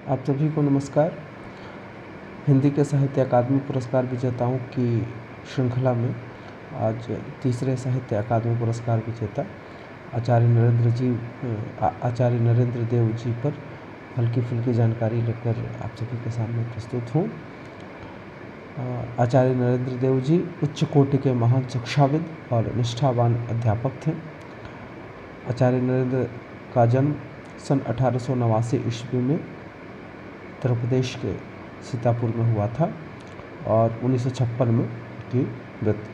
आप सभी को नमस्कार। हिंदी के साहित्य अकादमी पुरस्कार विजेताओं की श्रृंखला में आज तीसरे साहित्य अकादमी पुरस्कार विजेता आचार्य नरेंद्र देव जी पर हल्की फुल्की जानकारी लेकर आप सभी के सामने प्रस्तुत हूँ। आचार्य नरेंद्र देव जी उच्च कोटि के महान शिक्षाविद और निष्ठावान अध्यापक थे। आचार्य नरेंद्र का जन्म सन 1889 ईस्वी में उत्तर प्रदेश के सीतापुर में हुआ था और 1956 में उनकी मृत्यु।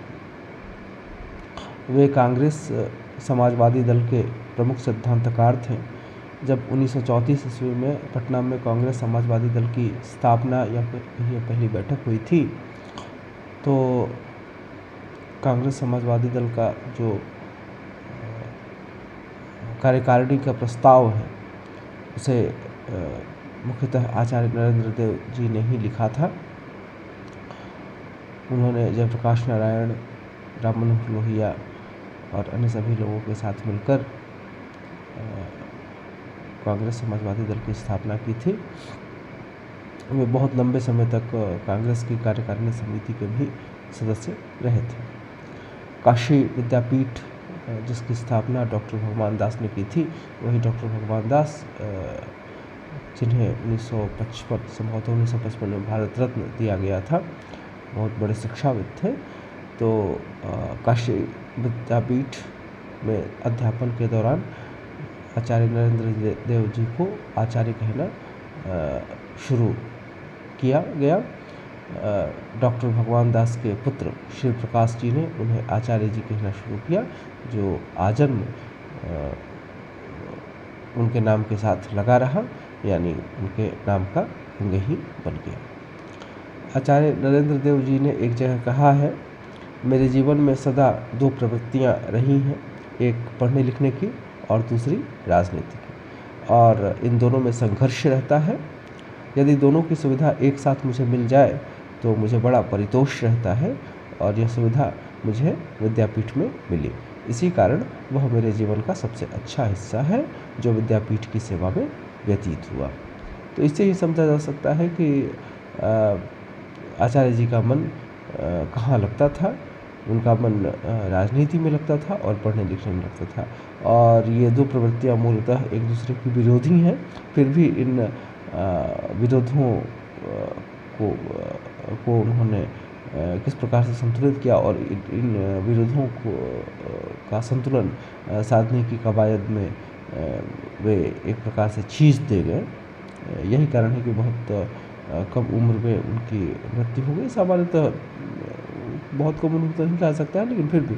वे कांग्रेस समाजवादी दल के प्रमुख सिद्धांतकार थे। जब 1934 ईस्वी में पटना में कांग्रेस समाजवादी दल की स्थापना या पहली बैठक हुई थी, तो कांग्रेस समाजवादी दल का जो कार्यकारिणी का प्रस्ताव है उसे मुख्यतः आचार्य नरेंद्र देव जी ने ही लिखा था। उन्होंने जयप्रकाश नारायण, राम मनोहर लोहिया और अन्य सभी लोगों के साथ मिलकर कांग्रेस समाजवादी दल की स्थापना की थी। वे बहुत लंबे समय तक कांग्रेस की कार्यकारिणी समिति के भी सदस्य रहे थे। काशी विद्यापीठ जिसकी स्थापना डॉक्टर भगवान दास ने की थी, वही डॉक्टर भगवान दास जिन्हें 1955 संभवतः 1955 में भारत रत्न दिया गया था, बहुत बड़े शिक्षाविद थे। तो काशी विद्यापीठ में अध्यापन के दौरान आचार्य नरेंद्र देव जी को आचार्य कहना शुरू किया गया। डॉक्टर भगवान दास के पुत्र श्री प्रकाश जी ने उन्हें आचार्य जी कहना शुरू किया, जो आजन्म उनके नाम के साथ लगा रहा, यानी उनके नाम का अंग ही बन गया। आचार्य नरेंद्र देव जी ने एक जगह कहा है, मेरे जीवन में सदा दो प्रवृत्तियां रही हैं, एक पढ़ने लिखने की और दूसरी राजनीति की, और इन दोनों में संघर्ष रहता है। यदि दोनों की सुविधा एक साथ मुझे मिल जाए तो मुझे बड़ा परितोष रहता है, और यह सुविधा मुझे विद्यापीठ में मिली। इसी कारण वह मेरे जीवन का सबसे अच्छा हिस्सा है जो विद्यापीठ की सेवा में व्यतीत हुआ। तो इससे ही समझा जा सकता है कि आचार्य जी का मन कहाँ लगता था। उनका मन राजनीति में लगता था और पढ़ने लिखने में लगता था, और ये दो प्रवृत्तियाँ मूलतः एक दूसरे की विरोधी हैं। फिर भी इन विरोधों को उन्होंने किस प्रकार से संतुलित किया और इन विरोधों का संतुलन साधने की कवायद में वे एक प्रकार से चीज दे गए। यही कारण है कि बहुत कम उम्र में उनकी मृत्यु हो गई। सामान्यतः बहुत कम उम्र तो नहीं कहा सकता है, लेकिन फिर भी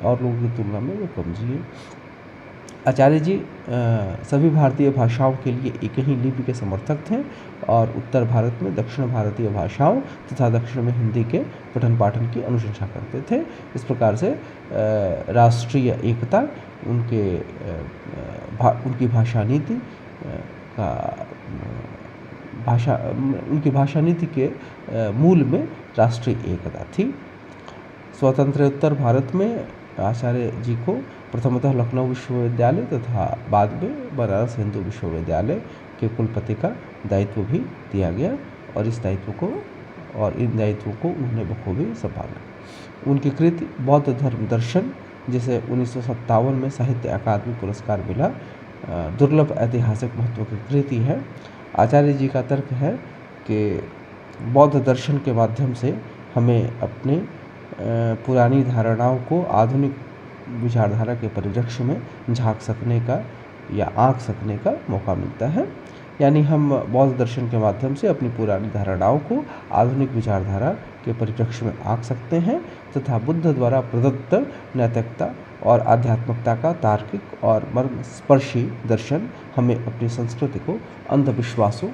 और लोगों की तुलना में वे कम जिए। आचार्य जी सभी भारतीय भाषाओं के लिए एक ही लिपि के समर्थक थे और उत्तर भारत में दक्षिण भारतीय भाषाओं तथा दक्षिण में हिंदी के पठन पाठन की अनुशंसा करते थे। इस प्रकार से राष्ट्रीय एकता उनकी भाषा नीति के मूल में राष्ट्रीय एकता थी। स्वतंत्रोत्तर भारत में आचार्य जी को प्रथमतः लखनऊ विश्वविद्यालय तथा बाद में बनारस हिंदू विश्वविद्यालय के कुलपति का दायित्व भी दिया गया, और इन दायित्वों को उन्होंने बखूबी संभाला। उनकी कृति बौद्ध धर्म दर्शन, जिसे 1957 में साहित्य अकादमी पुरस्कार मिला, दुर्लभ ऐतिहासिक महत्व की कृति है। आचार्य जी का तर्क है कि बौद्ध दर्शन के माध्यम से हमें अपने पुरानी धारणाओं को आधुनिक विचारधारा के परिप्रेक्ष्य में झांक सकने का या आंक सकने का मौका मिलता है। यानी हम बौद्ध दर्शन के माध्यम से अपनी पुरानी धारणाओं को आधुनिक विचारधारा के परिप्रेक्ष्य में आंक सकते हैं, तथा बुद्ध द्वारा प्रदत्त नैतिकता और आध्यात्मिकता का तार्किक और मर्मस्पर्शी दर्शन हमें अपनी संस्कृति को अंधविश्वासों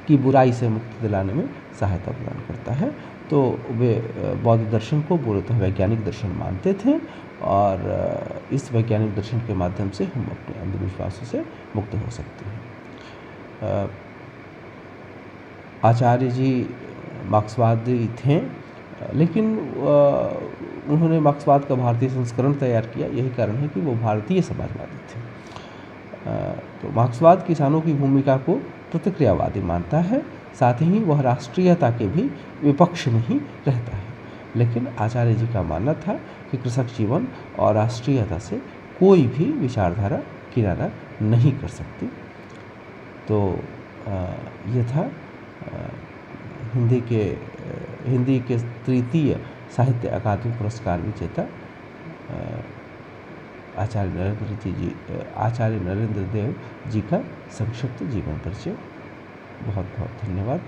की बुराई से मुक्ति दिलाने में सहायता प्रदान करता है। तो वे बौद्ध दर्शन को मूलतः वैज्ञानिक दर्शन मानते थे, और इस वैज्ञानिक दर्शन के माध्यम से हम अपने अंधविश्वासों से मुक्त हो सकते हैं। आचार्य जी मार्क्सवादी थे, लेकिन उन्होंने मार्क्सवाद का भारतीय संस्करण तैयार किया। यही कारण है कि वो भारतीय समाजवादी थे। तो मार्क्सवाद किसानों की भूमिका को प्रतिक्रियावादी मानता है। साथ ही वह राष्ट्रीयता के भी विपक्ष में ही रहता है। लेकिन आचार्य जी का मानना था कि कृषक जीवन और राष्ट्रीयता से कोई भी विचारधारा किनारा नहीं कर सकती। तो ये था हिंदी के तृतीय साहित्य अकादमी पुरस्कार विजेता आचार्य नरेंद्र देव जी का संक्षिप्त जीवन परिचय। बहुत बहुत धन्यवाद।